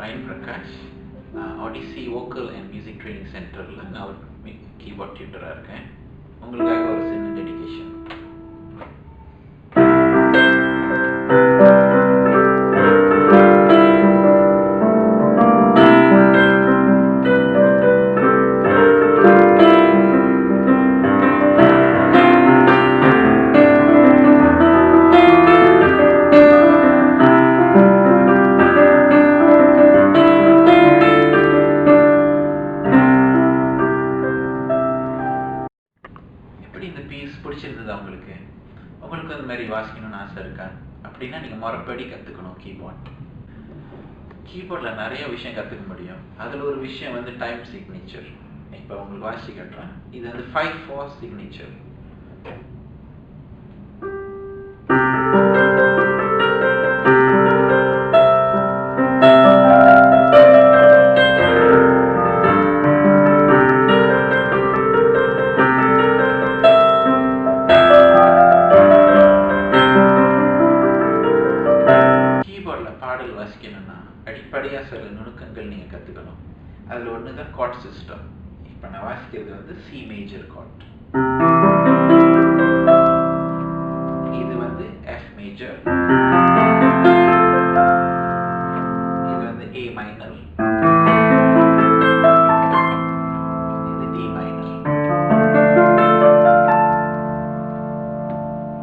Ryan Prakash, Odyssey Vocal and Music Training Centerல நான் ஒரு keyboard டியூட்டராக இருக்கேன். உங்களுக்காக ஒரு சின்ன டெடிகேஷன். எப்படி இந்த பீஸ் பிடிச்சிருந்தது உங்களுக்கு அந்த மாதிரி வாசிக்கணும்னு ஆசை இருக்கா அப்படின்னா நீங்கள் முறைப்படி கற்றுக்கணும். கீபோர்டில் நிறைய விஷயம் கற்றுக்க முடியும். அதில் ஒரு விஷயம் வந்து டைம் சிக்னேச்சர். இப்போ உங்களுக்கு வாசி கட்டுறேன். இது வந்து 5/4 சிக்னேச்சர். கீபோர்டில் பாடல் வாசிக்கணும்னா அடிப்படையாக சில நுணுக்கங்கள் நீங்கள் கற்றுக்கணும். அதில் ஒன்று தான் கார்ட் சிஸ்டம். இப்போ நான் வாசிக்கிறது வந்து சி மேஜர் கார்ட், இது வந்து எஃப் மேஜர், இது வந்து ஏ மைனர், இது டி மைனர்.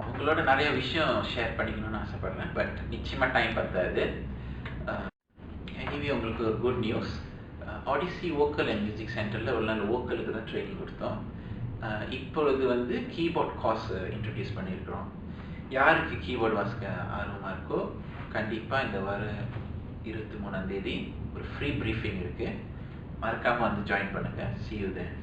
உங்களோட நிறைய விஷயம் ஷேர் பண்ணிக்கணும்னு ஆசைப்படுறேன், பட் நிச்சயமாக டைம் பத்தாது. எனிவே உங்களுக்கு ஒரு good news. Odyssey vocal and music சென்டரில் ஒரு நாள் வோக்கலுக்கு தான் ட்ரைனிங் கொடுத்தோம். இப்பொழுது வந்து கீபோர்ட் கார்ஸ் இன்ட்ரடியூஸ் பண்ணியிருக்கிறோம். யாருக்கு கீபோர்டு வாசிக்க ஆர்வமாக இருக்கோ கண்டிப்பாக இந்த வர 23ஆம் தேதி ஒரு ஃப்ரீ ப்ரீஃபிங் இருக்குது. மறக்காமல் வந்து ஜாயின் பண்ணுங்கள். See you there.